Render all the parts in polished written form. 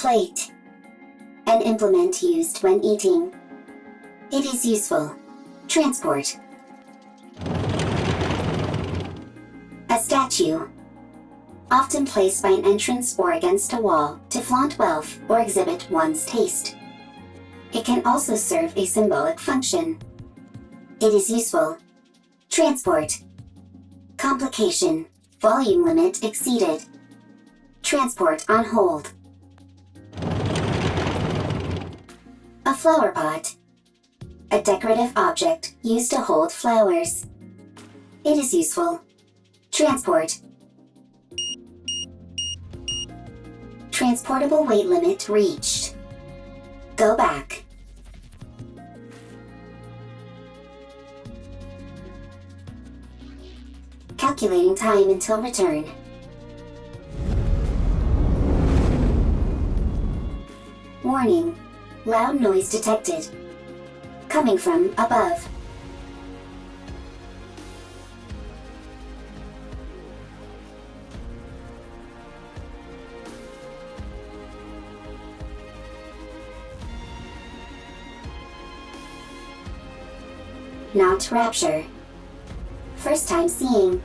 plate. An implement used when eating. It is useful. Transport. A statue. Often placed by an entrance or against a wall to flaunt wealth or exhibit one's taste. It can also serve a symbolic function. It is useful. Transport. Complication. Volume limit exceeded. Transport on hold. A flower pot. A decorative object used to hold flowers. It is useful. Transport. Transportable weight limit reached. Go back. Calculating time until return. Warning. Loud noise detected. Coming from above. Not rapture. First time seeing.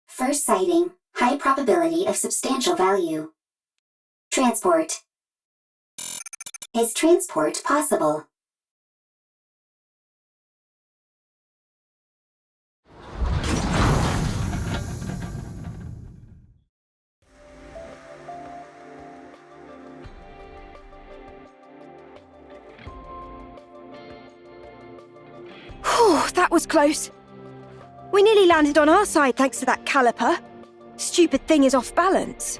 First sighting, high probability of substantial value. Transport. Is transport possible? Whew, that was close. We nearly landed on our side thanks to that caliper. Stupid thing is off balance.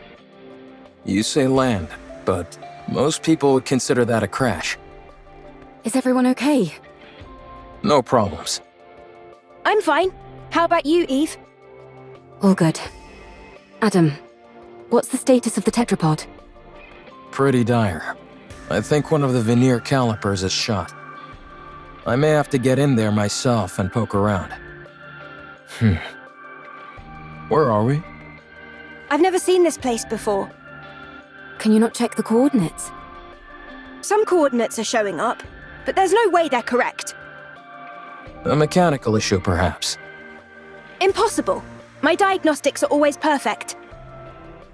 You say land, but most people would consider that a crash. Is everyone okay? No problems. I'm fine. How about you, Eve? All good. Adam, what's the status of the tetrapod? Pretty dire. I think one of the veneer calipers is shot. I may have to get in there myself and poke around. Where are we? I've never seen this place before. Can you not check the coordinates? Some coordinates are showing up, but there's no way they're correct. A mechanical issue, perhaps. Impossible. My diagnostics are always perfect.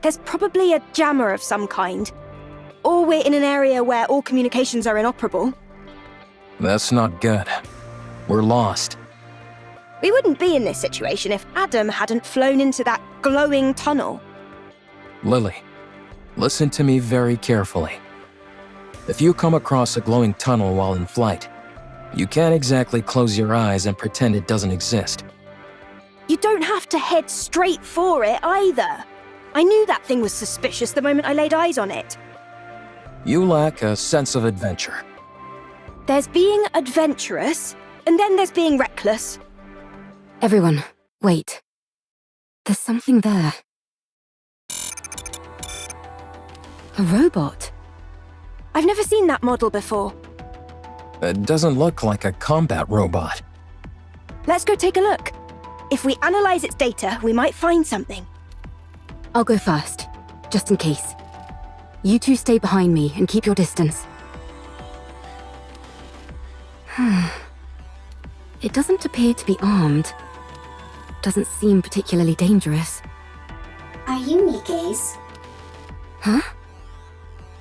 There's probably a jammer of some kind. Or we're in an area where all communications are inoperable. That's not good. We're lost. We wouldn't be in this situation if Adam hadn't flown into that glowing tunnel. Lily, listen to me very carefully. If you come across a glowing tunnel while in flight, you can't exactly close your eyes and pretend it doesn't exist. You don't have to head straight for it either. I knew that thing was suspicious the moment I laid eyes on it. You lack a sense of adventure. There's being adventurous, and then there's being reckless. Everyone, wait. There's something there. A robot. I've never seen that model before. It doesn't look like a combat robot. Let's go take a look. If we analyze its data, we might find something. I'll go first, just in case. You two stay behind me and keep your distance. It doesn't appear to be armed. Doesn't seem particularly dangerous. Are you Nikke's? Huh?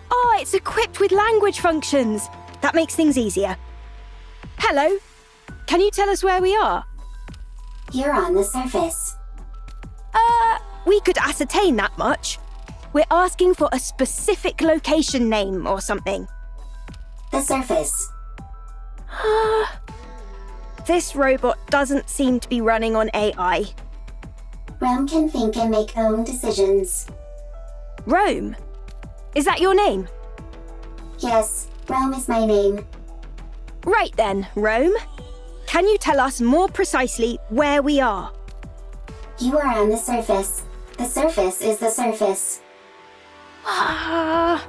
Oh, it's equipped with language functions. That makes things easier. Hello. Can you tell us where we are? You're on the surface. We could ascertain that much. We're asking for a specific location name or something. The surface. This robot doesn't seem to be running on AI. Rome can think and make own decisions. Rome? Is that your name? Yes, Rome is my name. Right then, Rome. Can you tell us more precisely where we are? You are on the surface. The surface is the surface. I'll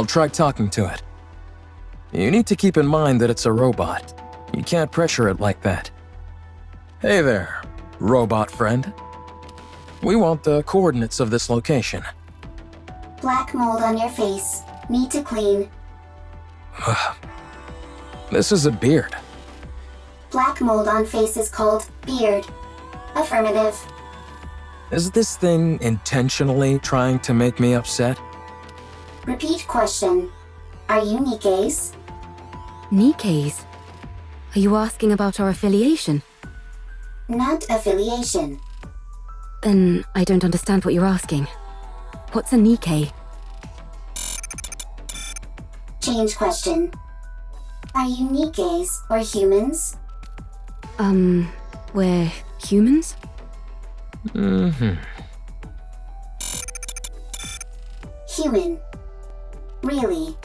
try talking to it. You need to keep in mind that it's a robot. You can't pressure it like that. Hey there, robot friend. We want the coordinates of this location. Black mold on your face. Need to clean. This is a beard. Black mold on face is called beard. Affirmative. Is this thing intentionally trying to make me upset? Repeat question. Are you Nikke's? Nikke's? Are you asking about our affiliation? Not affiliation. Then I don't understand what you're asking. What's a Nikke? Change question. Are you Nikke's or humans? We're humans? Human. Really?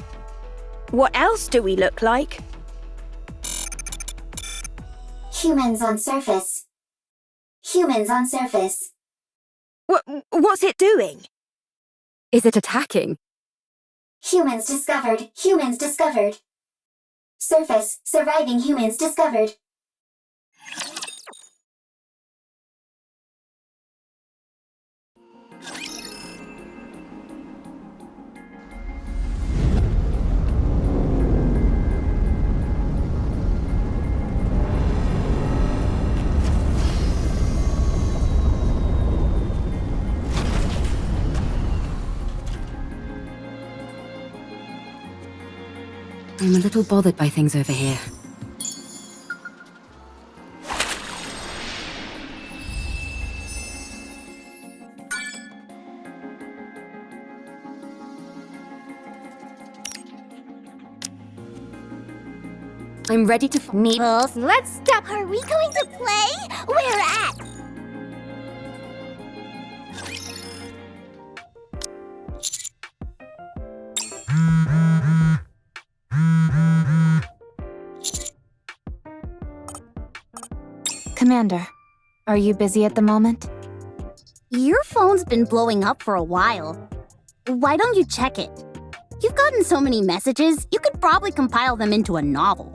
What else do we look like? Humans on surface. Humans on surface. What's it doing? Is it attacking? Humans discovered. Humans discovered. Surface. Surviving humans discovered. I'm a little bothered by things over here. I'm ready to... Meeples, let's stop. Are we going to play? Where at? Commander, are you busy at the moment? Your phone's been blowing up for a while. Why don't you check it? You've gotten so many messages, you could probably compile them into a novel.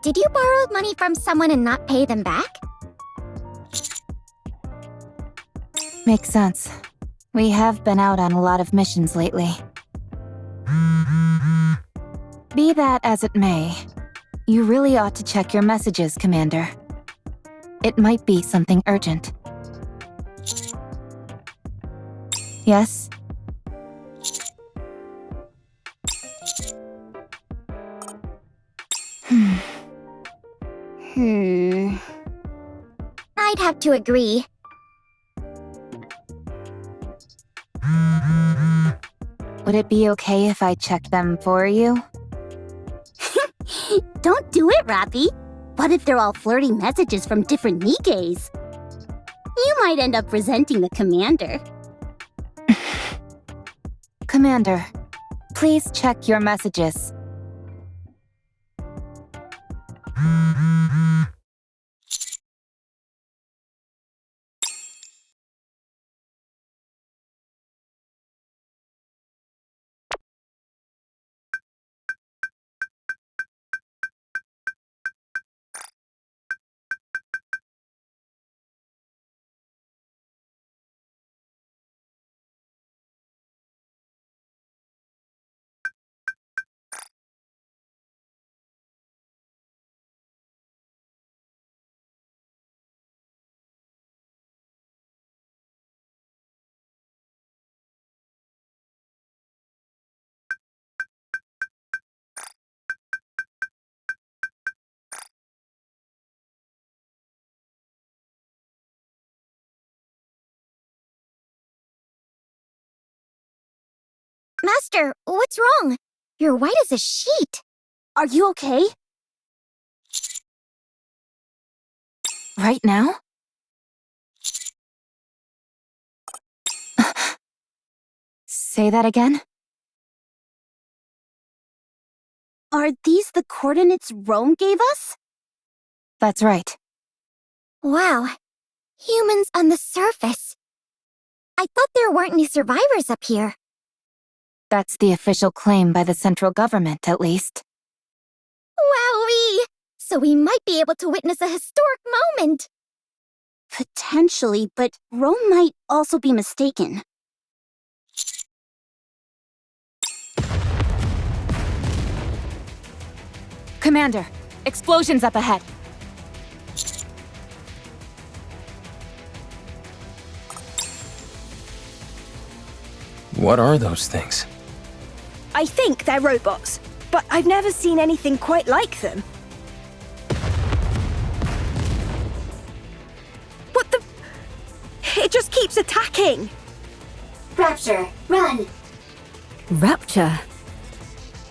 Did you borrow money from someone and not pay them back? Makes sense. We have been out on a lot of missions lately. Be that as it may, you really ought to check your messages, Commander. It might be something urgent. Yes? I'd have to agree. Would it be okay if I checked them for you? Don't do it, Rappy. What if they're all flirty messages from different Nikkes? You might end up resenting the commander. Commander, please check your messages. Master, what's wrong? You're white as a sheet. Are you okay? Right now? Say that again? Are these the coordinates Rome gave us? That's right. Wow. Humans on the surface. I thought there weren't any survivors up here. That's the official claim by the central government, at least. Wowee! So we might be able to witness a historic moment. Potentially, but Rome might also be mistaken. Commander, explosions up ahead. What are those things? I think they're robots, but I've never seen anything quite like them. What the? It just keeps attacking. Rapture, run! Rapture?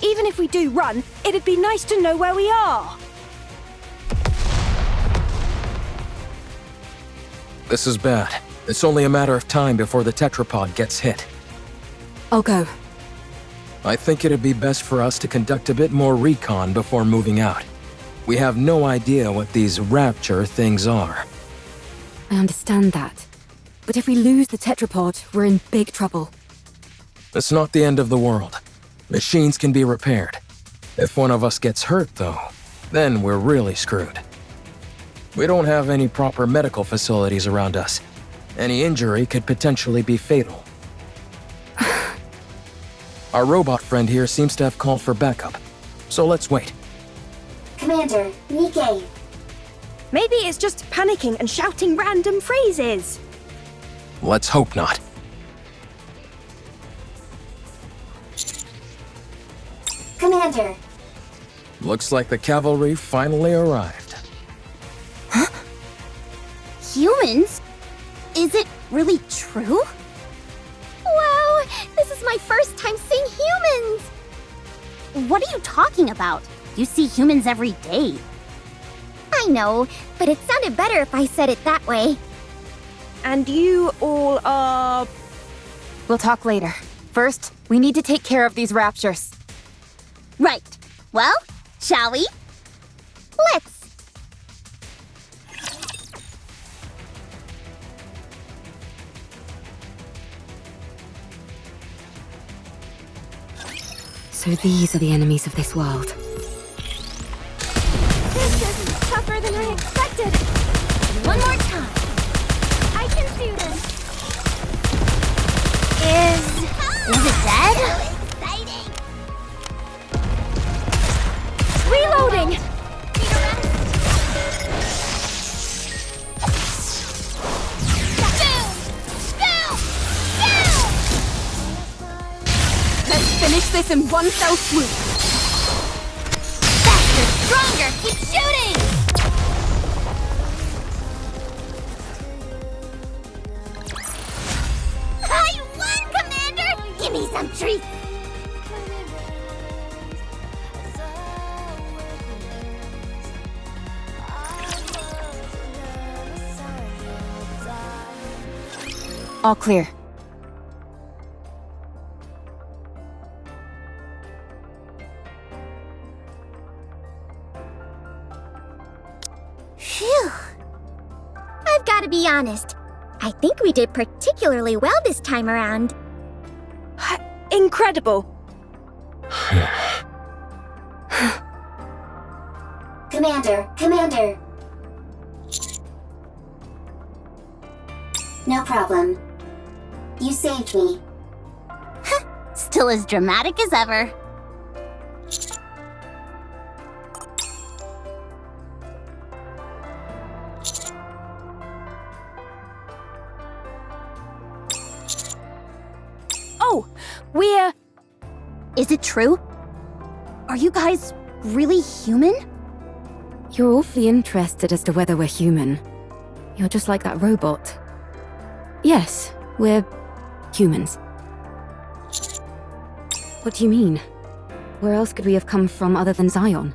Even if we do run, it'd be nice to know where we are. This is bad. It's only a matter of time before the tetrapod gets hit. I'll go. I think it'd be best for us to conduct a bit more recon before moving out. We have no idea what these rapture things are. I understand that. But if we lose the tetrapod, we're in big trouble. It's not the end of the world. Machines can be repaired. If one of us gets hurt, though, then we're really screwed. We don't have any proper medical facilities around us. Any injury could potentially be fatal. Our robot friend here seems to have called for backup, so let's wait. Commander, Nikke. Maybe it's just panicking and shouting random phrases. Let's hope not. Commander, Looks like the cavalry finally arrived. Humans? Is it really true? Wow, this is my first time seeing humans! What are you talking about? You see humans every day. I know, but it sounded better if I said it that way. And you all are... We'll talk later. First, we need to take care of these raptures. Right. Well, shall we? Let's. So these are the enemies of this world. This is tougher than I expected. One more time. I can do this. Is it dead? Exciting. Reloading! Let's finish this in one fell swoop. Faster, stronger, keep shooting! I won, Commander! Give me some treats! All clear. Phew. I've got to be honest. I think we did particularly well this time around. Incredible. Commander. No problem. You saved me. Still as dramatic as ever. Oh, we're... Is it true? Are you guys really human? You're awfully interested as to whether we're human. You're just like that robot. Yes, we're humans. What do you mean? Where else could we have come from other than Zion?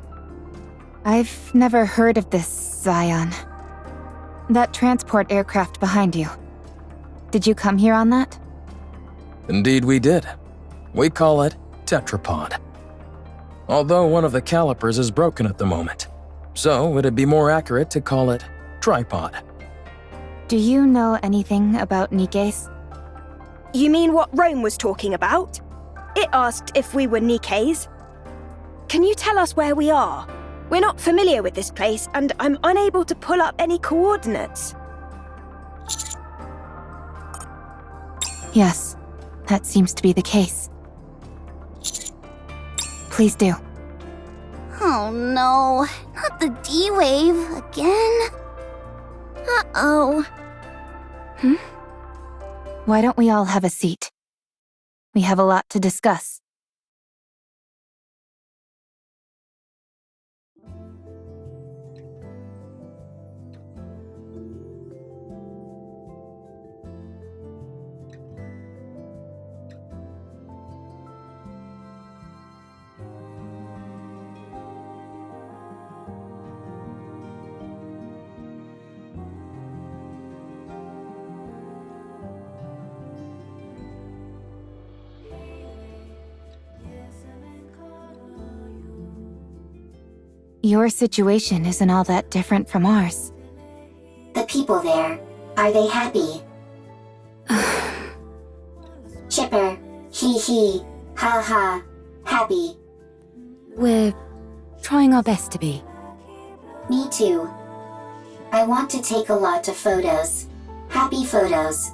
I've never heard of this Zion. That transport aircraft behind you. Did you come here on that? Indeed we did. We call it tetrapod. Although one of the calipers is broken at the moment, so it'd be more accurate to call it tripod. Do you know anything about Nikke's? You mean what Rome was talking about? It asked if we were Nikke's. Can you tell us where we are? We're not familiar with this place, and I'm unable to pull up any coordinates. Yes, that seems to be the case. Please do. Oh no, not the D-Wave again. Uh-oh. Why don't we all have a seat? We have a lot to discuss. Your situation isn't all that different from ours. The people there, are they happy? Chipper, hee hee, ha ha, happy. We're trying our best to be. Me too. I want to take a lot of photos. Happy photos.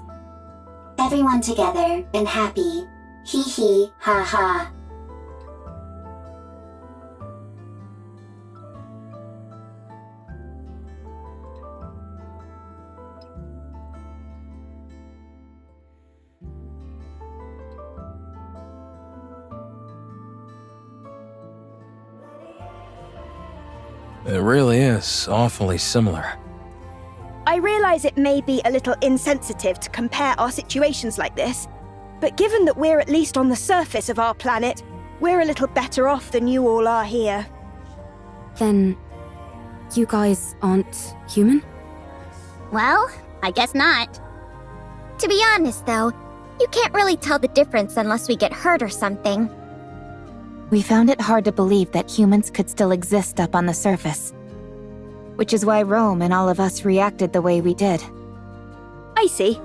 Everyone together and happy. Hee hee, ha ha. It really is awfully similar. I realize it may be a little insensitive to compare our situations like this, but given that we're at least on the surface of our planet, we're a little better off than you all are here. Then, you guys aren't human? Well, I guess not. To be honest, though, you can't really tell the difference unless we get hurt or something. We found it hard to believe that humans could still exist up on the surface. Which is why Rome and all of us reacted the way we did. I see.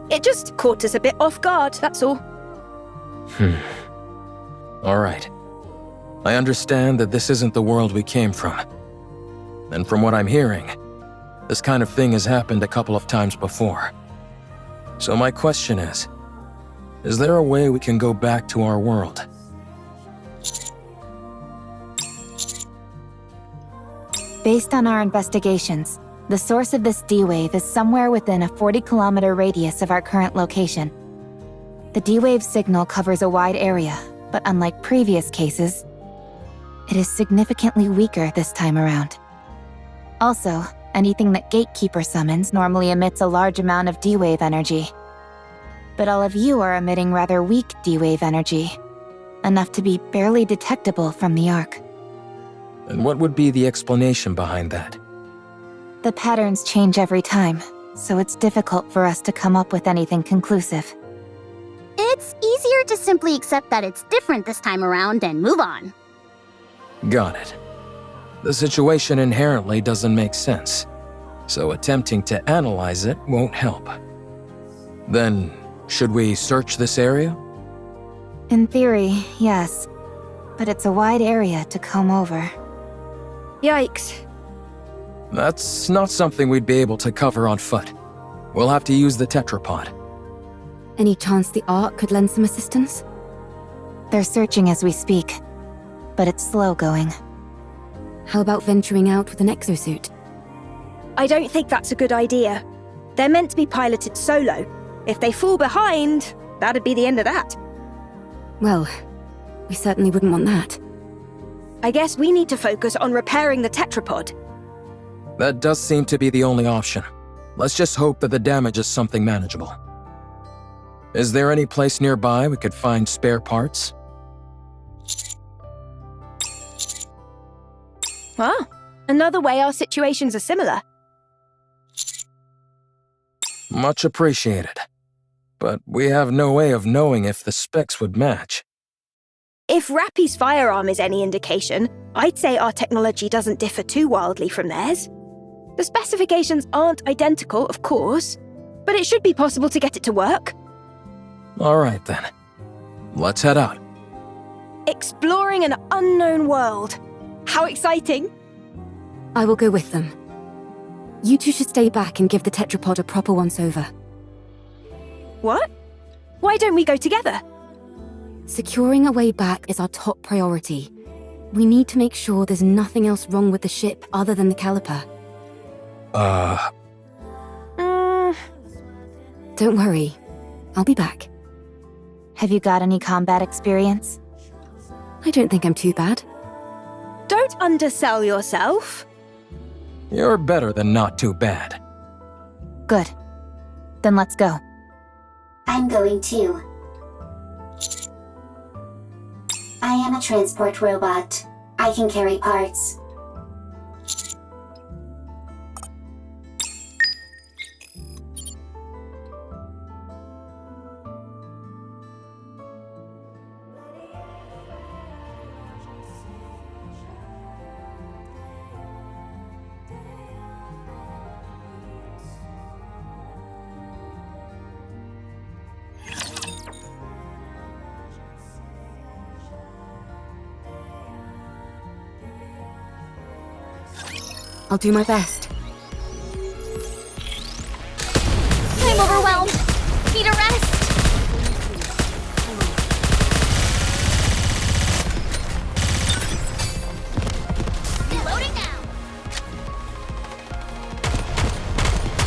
It just caught us a bit off guard, that's all. All right. I understand that this isn't the world we came from. And from what I'm hearing, this kind of thing has happened a couple of times before. So my question is there a way we can go back to our world? Based on our investigations, the source of this D-Wave is somewhere within a 40-kilometer radius of our current location. The D-Wave signal covers a wide area, but unlike previous cases, it is significantly weaker this time around. Also, anything that Gatekeeper summons normally emits a large amount of D-Wave energy. But all of you are emitting rather weak D-Wave energy, enough to be barely detectable from the Ark. And what would be the explanation behind that? The patterns change every time, so it's difficult for us to come up with anything conclusive. It's easier to simply accept that it's different this time around and move on. Got it. The situation inherently doesn't make sense, so attempting to analyze it won't help. Then, should we search this area? In theory, yes. But it's a wide area to comb over. Yikes. That's not something we'd be able to cover on foot. We'll have to use the tetrapod. Any chance the Ark could lend some assistance? They're searching as we speak, but it's slow going. How about venturing out with an exosuit? I don't think that's a good idea. They're meant to be piloted solo. If they fall behind, that'd be the end of that. Well, we certainly wouldn't want that. I guess we need to focus on repairing the tetrapod. That does seem to be the only option. Let's just hope that the damage is something manageable. Is there any place nearby we could find spare parts? Well, another way our situations are similar. Much appreciated. But we have no way of knowing if the specs would match. If Rappy's firearm is any indication, I'd say our technology doesn't differ too wildly from theirs. The specifications aren't identical, of course, but it should be possible to get it to work. All right then. Let's head out. Exploring an unknown world. How exciting! I will go with them. You two should stay back and give the tetrapod a proper once-over. What? Why don't we go together? Securing a way back is our top priority. We need to make sure there's nothing else wrong with the ship other than the caliper. Don't worry. I'll be back. Have you got any combat experience? I don't think I'm too bad. Don't undersell yourself. You're better than not too bad. Good. Then let's go. I'm going too. I am a transport robot. I can carry parts. I'll do my best. I'm overwhelmed. Need a rest. Loading now.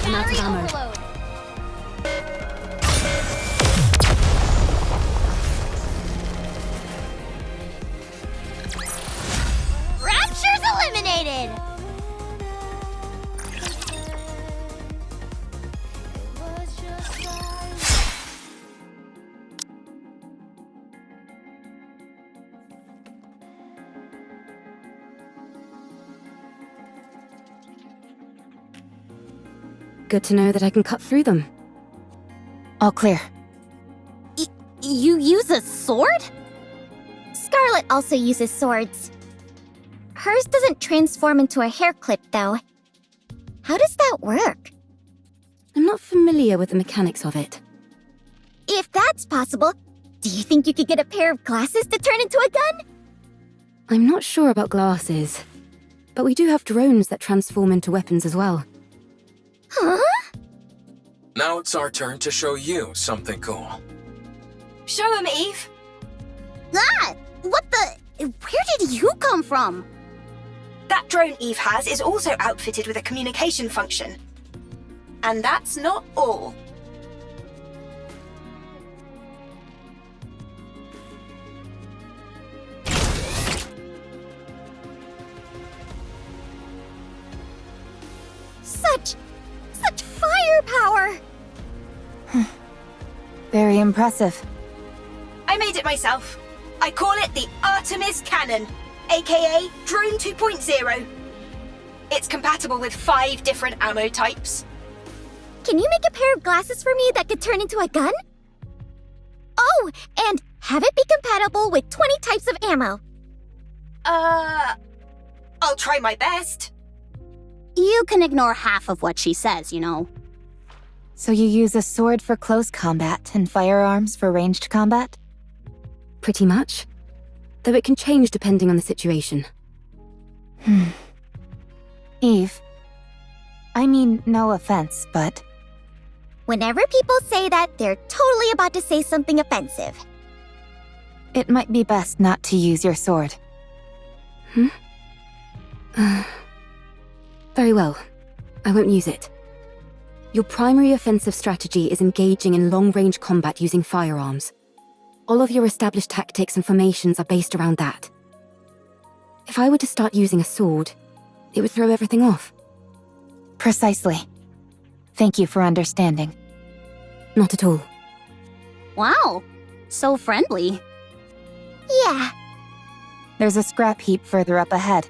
I'm out of Battery ammo. overload. Rapture's eliminated. Good to know that I can cut through them. All clear. You use a sword? Scarlet also uses swords. Hers doesn't transform into a hair clip, though. How does that work? I'm not familiar with the mechanics of it. If that's possible, do you think you could get a pair of glasses to turn into a gun? I'm not sure about glasses, but we do have drones that transform into weapons as well. Huh? Now it's our turn to show you something cool. Show him, Eve. Ah! What the? Where did you come from? That drone Eve has is also outfitted with a communication function. And that's not all. Such firepower! Very impressive. I made it myself. I call it the Artemis Cannon, aka Drone 2.0. It's compatible with 5 different ammo types. Can you make a pair of glasses for me that could turn into a gun? Oh, and have it be compatible with 20 types of ammo. I'll try my best. You can ignore half of what she says, you know. So you use a sword for close combat and firearms for ranged combat? Pretty much. Though it can change depending on the situation. Eve. I mean, no offense, but Whenever people say that, they're totally about to say something offensive. it might be best not to use your sword. Very well. I won't use it. Your primary offensive strategy is engaging in long-range combat using firearms. All of your established tactics and formations are based around that. If I were to start using a sword, it would throw everything off. Precisely. Thank you for understanding. Not at all. Wow, so friendly. Yeah, There's a scrap heap further up ahead.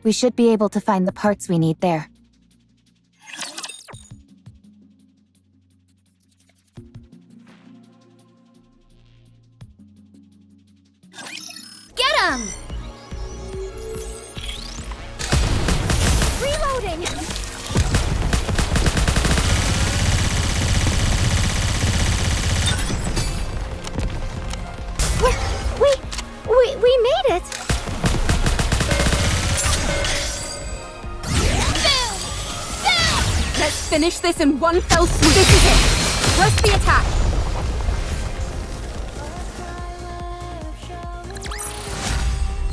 We should be able to find the parts we need there. get 'em! Reloading! We made it! finish this in one fell swoop. This is it. Press the attack.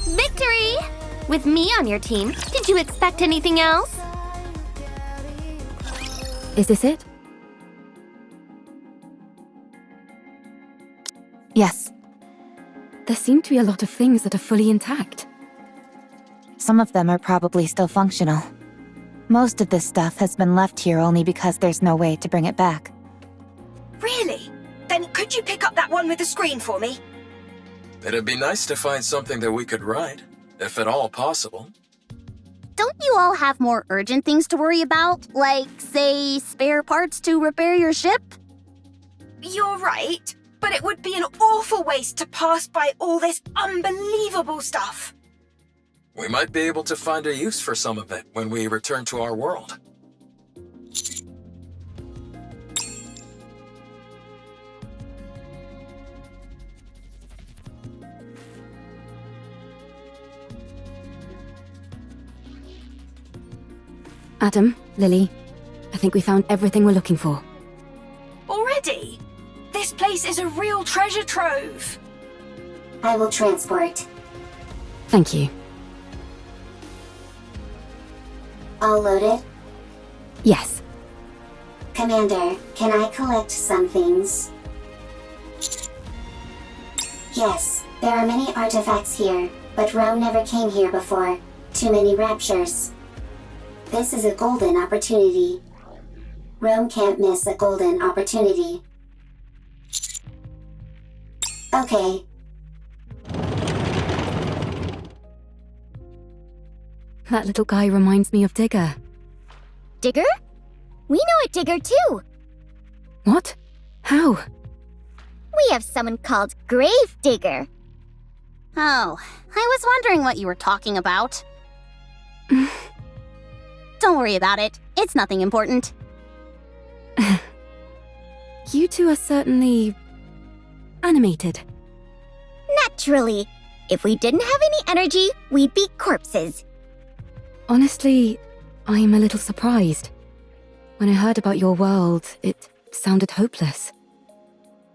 Victory! With me on your team, did you expect anything else? Is this it? Yes, There seem to be a lot of things that are fully intact. some of them are probably still functional. Most of this stuff has been left here only because there's no way to bring it back. Really? Then could you pick up that one with the screen for me? It'd be nice to find something that we could ride, if at all possible. Don't you all have more urgent things to worry about? Like, say, spare parts to repair your ship? You're right, but it would be an awful waste to pass by all this unbelievable stuff. We might be able to find a use for some of it when we return to our world. Adam, Lily, I think we found everything we're looking for. Already? This place is a real treasure trove. I will transport. Thank you. All loaded? Yes. Commander, can I collect some things? Yes, there are many artifacts here, but Rome never came here before. Too many raptures. This is a golden opportunity. Rome can't miss a golden opportunity. Okay. That little guy reminds me of Digger. Digger? We know a Digger too. What? How? We have someone called Grave Digger. Oh, I was wondering what you were talking about. Don't worry about it. It's nothing important. You two are certainly animated. Naturally. If we didn't have any energy, we'd be corpses. Honestly, I'm a little surprised. When I heard about your world, it sounded hopeless.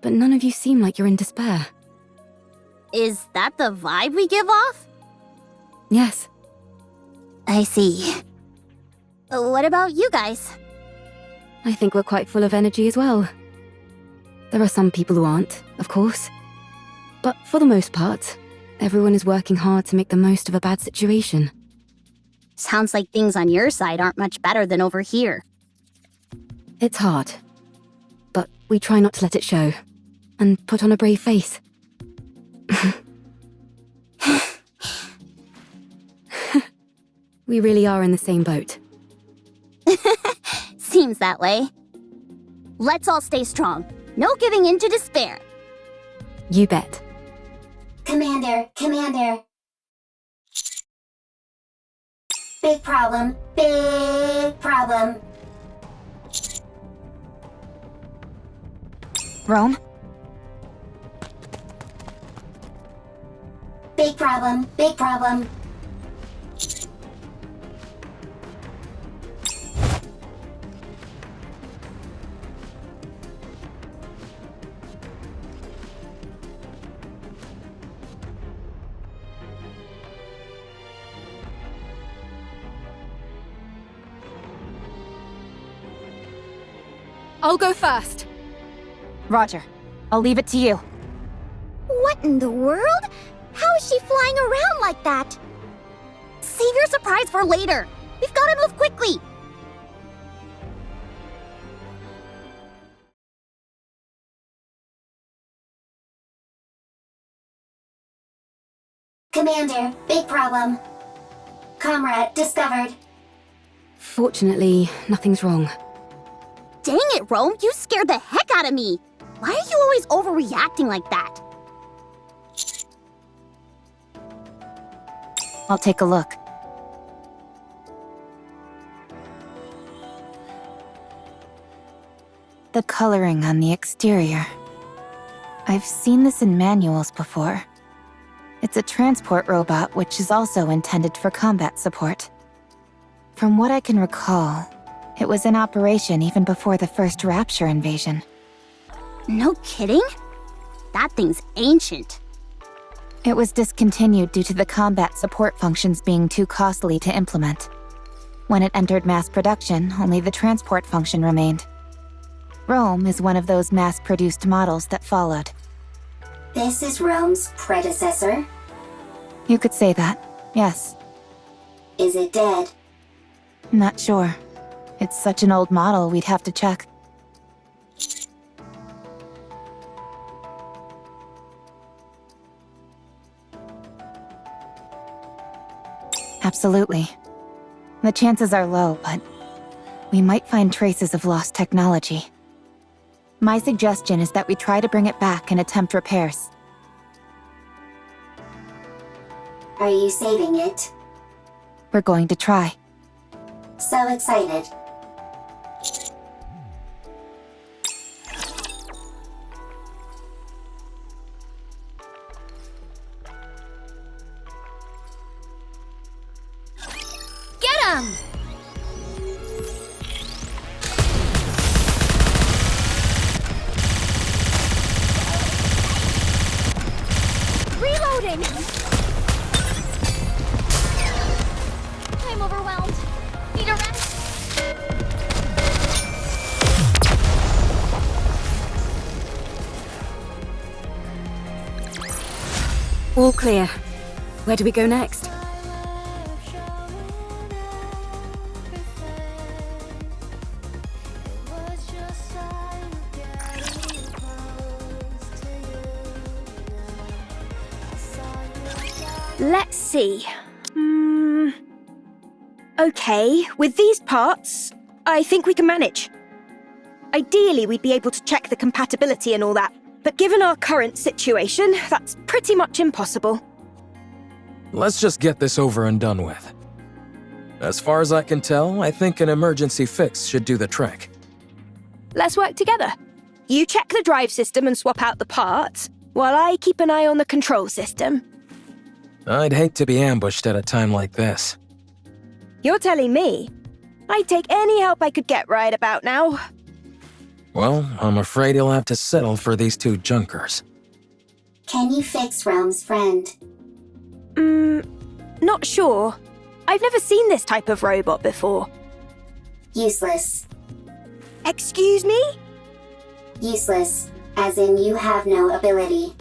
But none of you seem like you're in despair. Is that the vibe we give off? Yes. I see. What about you guys? I think we're quite full of energy as well. There are some people who aren't, of course. But for the most part, everyone is working hard to make the most of a bad situation. Sounds like things on your side aren't much better than over here. It's hard. But we try not to let it show. And put on a brave face. We really are in the same boat. Seems that way. Let's all stay strong. No giving in to despair. You bet. Commander, Commander. Big problem, big problem. Rome? Big problem, big problem. I'll go first. Roger. I'll leave it to you. What in the world? How is she flying around like that? Save your surprise for later. We've got to move quickly. Commander, big problem. Comrade discovered. Fortunately, nothing's wrong. Dang it, Rome, you scared the heck out of me. Why are you always overreacting like that? I'll take a look. The coloring on the exterior. I've seen this in manuals before. It's a transport robot which is also intended for combat support. From what I can recall, It was in operation even before the first Rapture invasion. No kidding? That thing's ancient. It was discontinued due to the combat support functions being too costly to implement. When it entered mass production, only the transport function remained. Rome is one of those mass-produced models that followed. This is Rome's predecessor? You could say that, yes. Is it dead? Not sure. It's such an old model, we'd have to check. Absolutely. The chances are low, but we might find traces of lost technology. My suggestion is that we try to bring it back and attempt repairs. Are you saving it? We're going to try. So excited. Get him! Reloading! I'm overwhelmed. Need a rest? All clear. Where do we go next? Let's see. Okay, with these parts, I think we can manage. Ideally, we'd be able to check the compatibility and all that, but given our current situation, that's pretty much impossible. Let's just get this over and done with. As far as I can tell, I think an emergency fix should do the trick. Let's work together. You check the drive system and swap out the parts, while I keep an eye on the control system. I'd hate to be ambushed at a time like this. You're telling me? I'd take any help I could get right about now. Well, I'm afraid you'll have to settle for these two junkers. Can you fix Rome's friend? Not sure. I've never seen this type of robot before. Useless. Excuse me? Useless, as in you have no ability.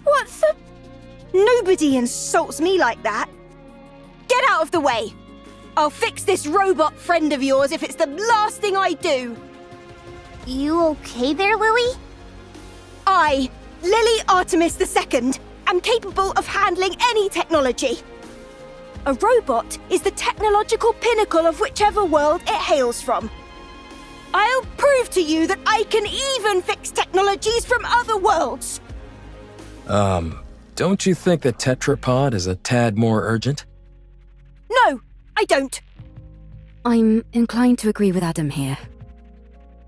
What the? Nobody insults me like that. Get out of the way. I'll fix this robot friend of yours if it's the last thing I do. You okay there, Lily? I, Lily Artemis II, am capable of handling any technology. A robot is the technological pinnacle of whichever world it hails from. I'll prove to you that I can even fix technologies from other worlds. Don't you think the tetrapod is a tad more urgent? No, I don't. I'm inclined to agree with Adam here.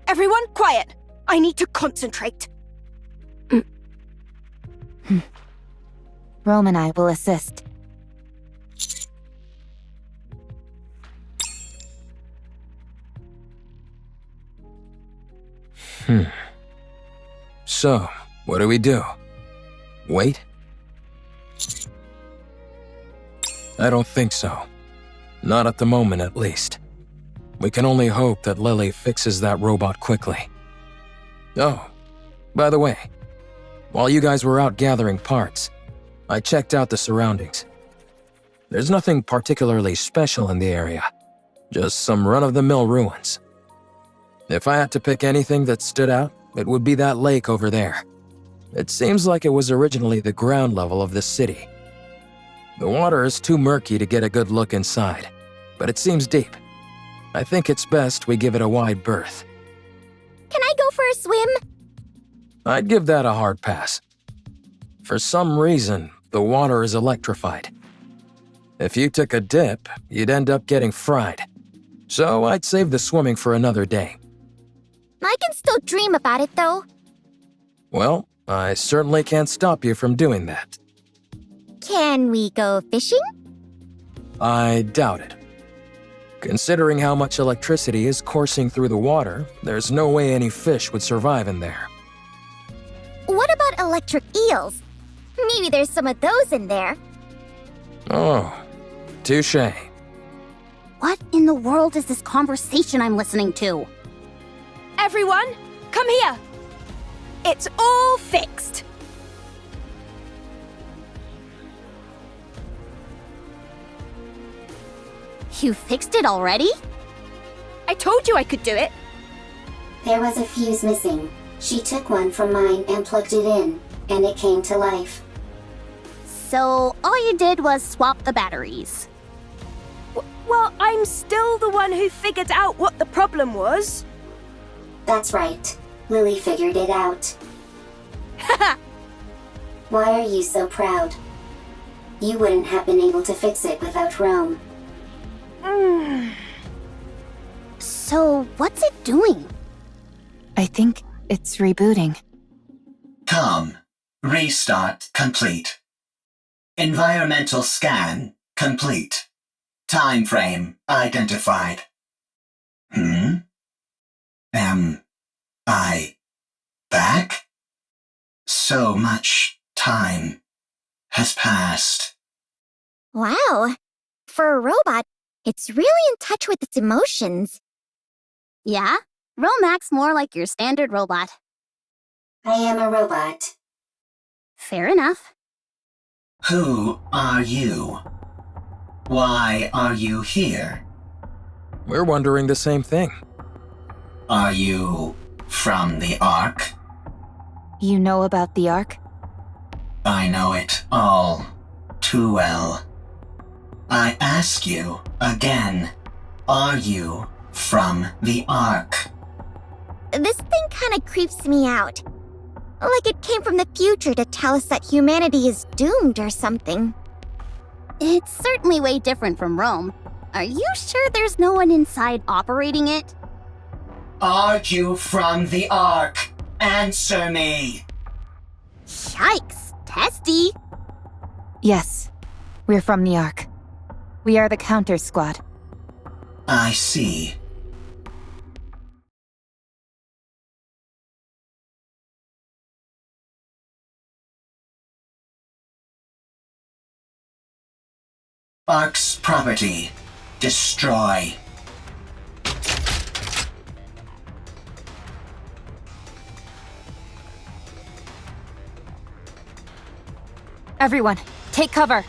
Everyone, quiet. I need to concentrate. Rome and I will assist. So, what do we do? Wait? I don't think so. Not at the moment, at least. We can only hope that Lily fixes that robot quickly. Oh, by the way, while you guys were out gathering parts, I checked out the surroundings. There's nothing particularly special in the area, just some run-of-the-mill ruins. If I had to pick anything that stood out, it would be that lake over there. It seems like it was originally the ground level of this city. The water is too murky to get a good look inside, but it seems deep. I think it's best we give it a wide berth. Can I go for a swim? I'd give that a hard pass. For some reason, the water is electrified. If you took a dip, you'd end up getting fried. So I'd save the swimming for another day. I can still dream about it, though. Well, I certainly can't stop you from doing that. Can we go fishing? I doubt it. Considering how much electricity is coursing through the water, there's no way any fish would survive in there. What about electric eels? Maybe there's some of those in there. Oh, touché. What in the world is this conversation I'm listening to? Everyone, come here. It's all fixed. You fixed it already? I told you I could do it. There was a fuse missing. She took one from mine and plugged it in, and it came to life. So all you did was swap the batteries. Well, I'm still the one who figured out what the problem was. That's right. Lily figured it out. Haha. Why are you so proud? You wouldn't have been able to fix it without Rome. So what's it doing? I think it's rebooting. Com. Restart complete. Environmental scan complete. Time frame identified. Am I back? So much time has passed. Wow. For a robot, it's really in touch with its emotions. Yeah? Rome acts more like your standard robot. I am a robot. Fair enough. Who are you? Why are you here? We're wondering the same thing. Are you from the Ark? You know about the Ark? I know it all too well. I ask you again, are you from the Ark? This thing kinda creeps me out. Like it came from the future to tell us that humanity is doomed or something. It's certainly way different from Rome. Are you sure there's no one inside operating it? Are you from the Ark? Answer me! Yikes, testy. Yes, we're from the Ark. We are the counter squad. I see. Ark's property. Destroy. Everyone, take cover!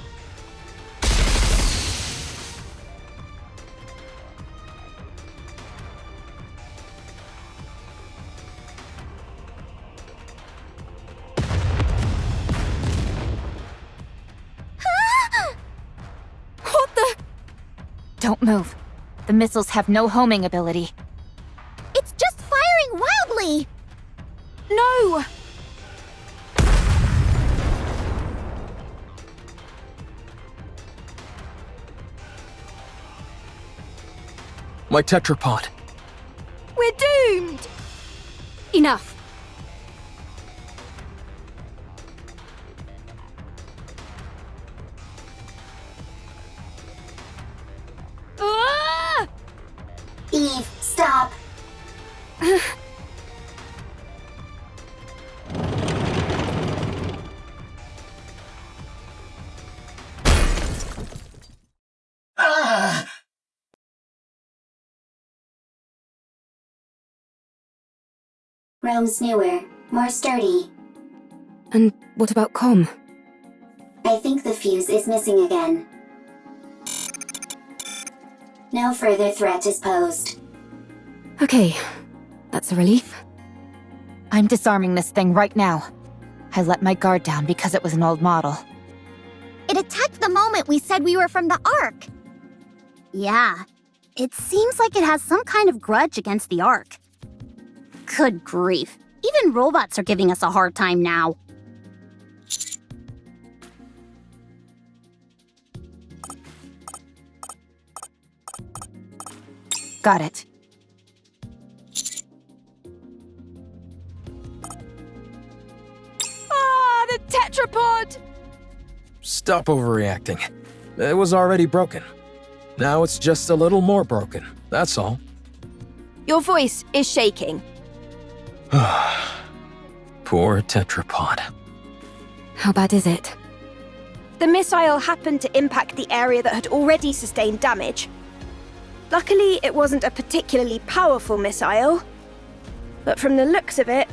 What the? Don't move. The missiles have no homing ability. It's just firing wildly! No! My tetrapod. We're doomed! Enough! Ah! Eve, stop! Ah! Rome's newer, more sturdy. And what about Com? I think the fuse is missing again. No further threat is posed. Okay, that's a relief. I'm disarming this thing right now. I let my guard down because it was an old model. It attacked the moment we said we were from the Ark. Yeah, it seems like it has some kind of grudge against the Ark. Good grief, even robots are giving us a hard time now. Got it. Ah, the tetrapod! Stop overreacting. It was already broken. Now it's just a little more broken, that's all. Your voice is shaking. Poor tetrapod. How bad is it? The missile happened to impact the area that had already sustained damage. Luckily, it wasn't a particularly powerful missile. But from the looks of it,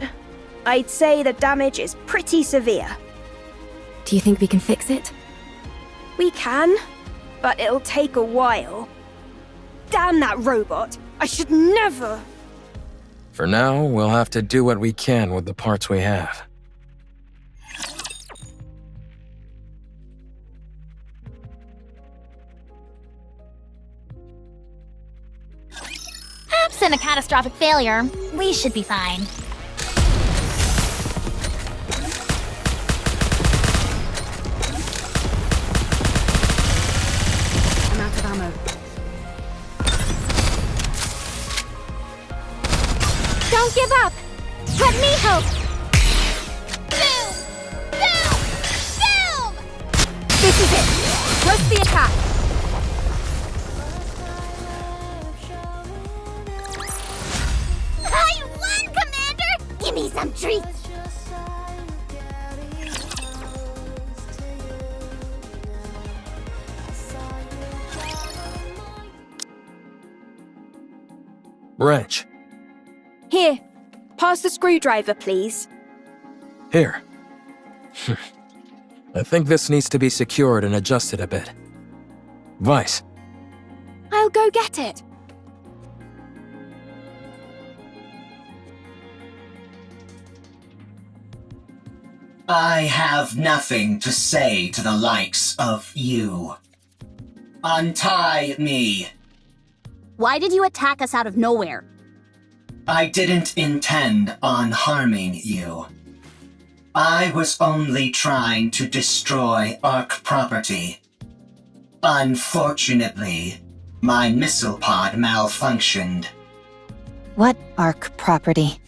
I'd say the damage is pretty severe. Do you think we can fix it? We can, but it'll take a while. Damn that robot! I should never... For now, we'll have to do what we can with the parts we have. Absent a catastrophic failure, we should be fine. I'm out of ammo. Don't give up! Let me help! Boom! Boom! Boom! This is it! Press the attack! I won, Commander! Give me some treats! Wrench. Here, pass the screwdriver, please. Here. I think this needs to be secured and adjusted a bit. Vice. I'll go get it. I have nothing to say to the likes of you. Untie me. Why did you attack us out of nowhere? I didn't intend on harming you. I was only trying to destroy Ark property. Unfortunately, my missile pod malfunctioned. What Ark property?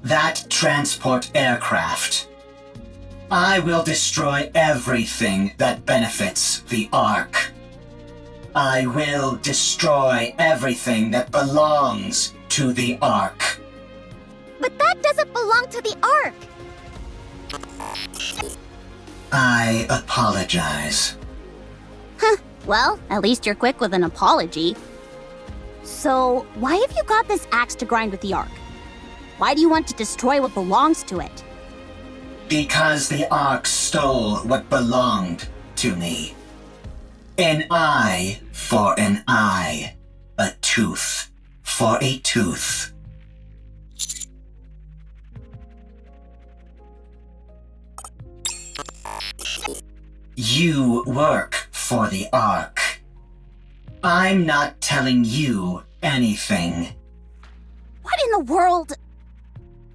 That transport aircraft. I will destroy everything that benefits the Ark. I will destroy everything that belongs to the Ark. But that doesn't belong to the Ark! I apologize. Well, at least you're quick with an apology. So, why have you got this axe to grind with the Ark? Why do you want to destroy what belongs to it? Because the Ark stole what belonged to me. An eye for an eye. A tooth for a tooth. You work for the Ark. I'm not telling you anything. What in the world?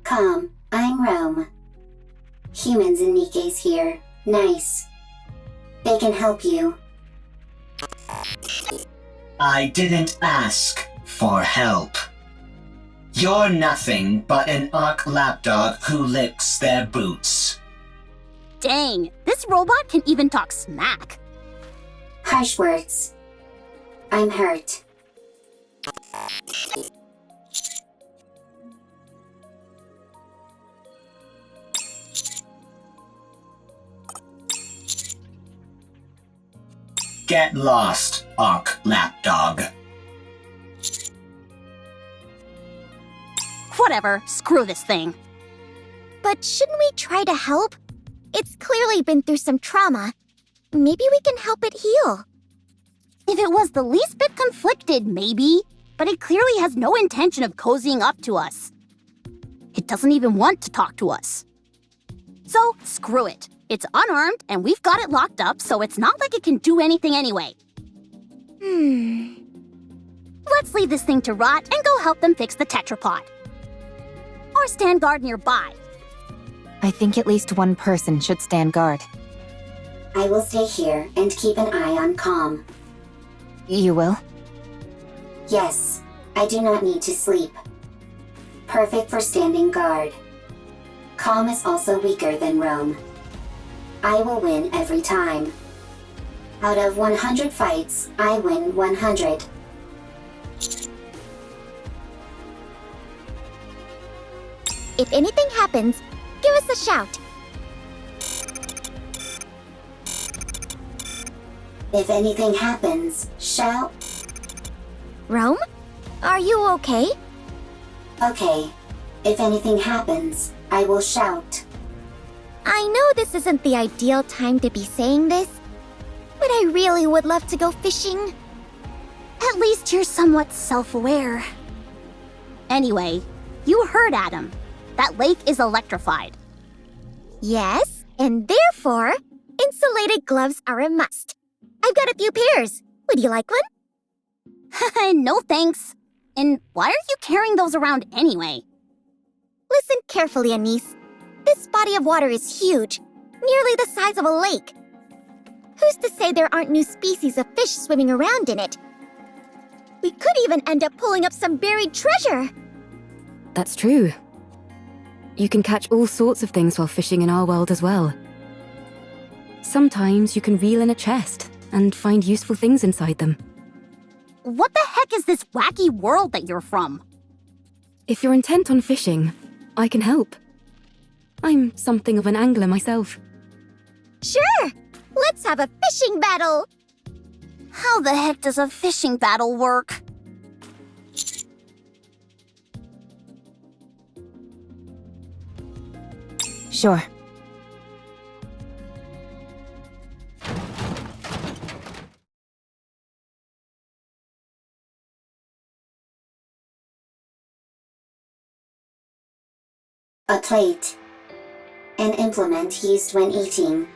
Calm, I'm Rome. Humans and Nikke's here. Nice. They can help you. I didn't ask for help. You're nothing but an Ark lapdog who licks their boots. Dang, this robot can even talk smack. Harsh words. I'm hurt. Get lost, Ark lapdog. Whatever, screw this thing. But shouldn't we try to help? It's clearly been through some trauma. Maybe we can help it heal. If it was the least bit conflicted, maybe. But it clearly has no intention of cozying up to us. It doesn't even want to talk to us. So, screw it. It's unarmed, and we've got it locked up, so it's not like it can do anything anyway. Let's leave this thing to rot and go help them fix the tetrapod. Or stand guard nearby. I think at least one person should stand guard. I will stay here and keep an eye on Calm. You will? Yes, I do not need to sleep. Perfect for standing guard. Calm is also weaker than Rome. I will win every time. Out of 100 fights, I win 100. If anything happens, give us a shout. If anything happens, shout. Rome? Are you okay? Okay. If anything happens, I will shout. I know this isn't the ideal time to be saying this, but I really would love to go fishing. At least you're somewhat self-aware. Anyway, you heard Adam. That lake is electrified. Yes, and therefore, insulated gloves are a must. I've got a few pairs. Would you like one? No thanks. And why are you carrying those around anyway? Listen carefully, Anise. This body of water is huge, nearly the size of a lake. Who's to say there aren't new species of fish swimming around in it? We could even end up pulling up some buried treasure. That's true. You can catch all sorts of things while fishing in our world as well. Sometimes you can reel in a chest and find useful things inside them. What the heck is this wacky world that you're from? If you're intent on fishing, I can help. I'm something of an angler myself. Sure! Let's have a fishing battle! How the heck does a fishing battle work? Sure. A plate. An implement used when eating.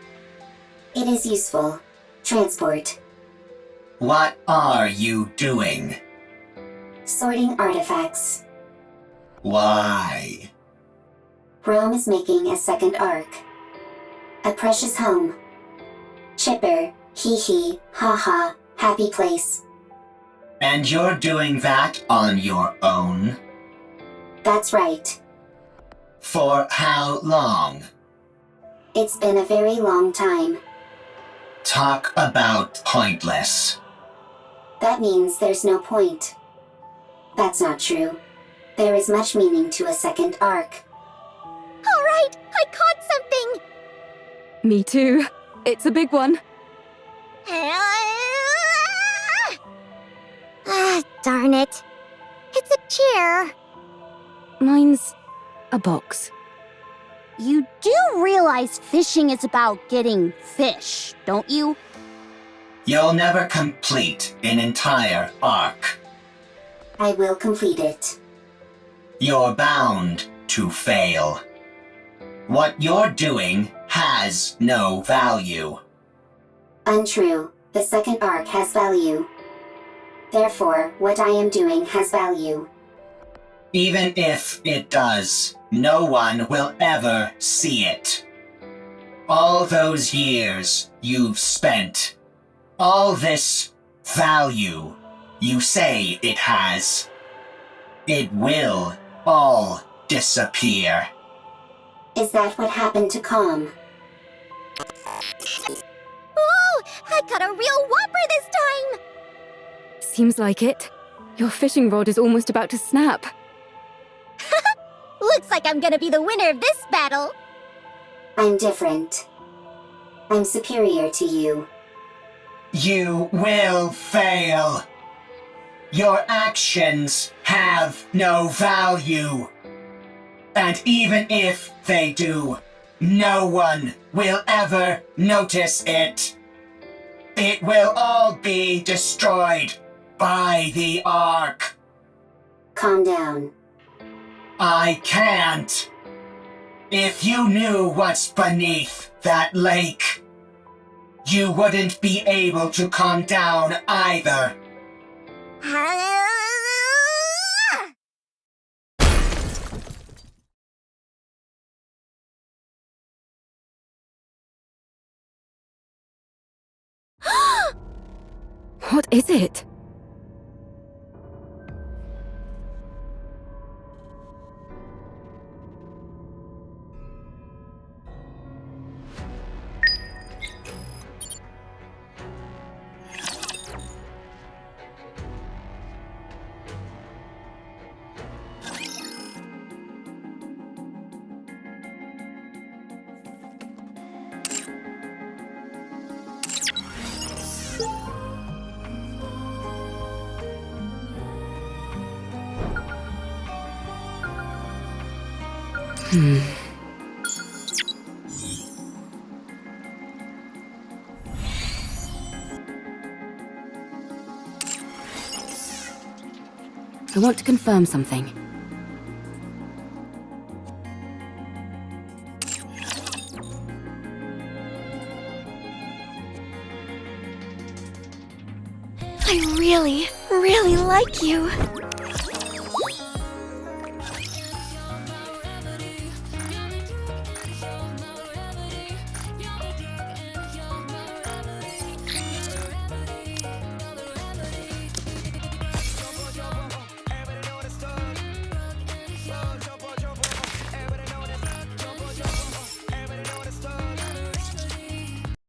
It is useful. Transport. What are you doing? Sorting artifacts. Why? Rome is making a second arc. A precious home. Chipper, hee hee, ha ha, happy place. And you're doing that on your own? That's right. For how long? It's been a very long time. Talk about pointless. That means there's no point. That's not true. There is much meaning to a second arc. All right, I caught something! Me too. It's a big one. Darn it. It's a chair. Mine's a box. You do realize fishing is about getting fish, don't you? You'll never complete an entire arc. I will complete it. You're bound to fail. What you're doing has no value. Untrue. The second arc has value. Therefore, what I am doing has value. Even if it does, no one will ever see it. All those years you've spent, all this value you say it has, it will all disappear. Is that what happened to Calm? Oh, I caught a real whopper this time! Seems like it. Your fishing rod is almost about to snap. Looks like I'm gonna be the winner of this battle. I'm different. I'm superior to you. You will fail. Your actions have no value. And even if they do, no one will ever notice it. It will all be destroyed by the Ark. Calm down. I can't. If you knew what's beneath that lake, you wouldn't be able to calm down either. What is it? I want to confirm something. I really, really like you.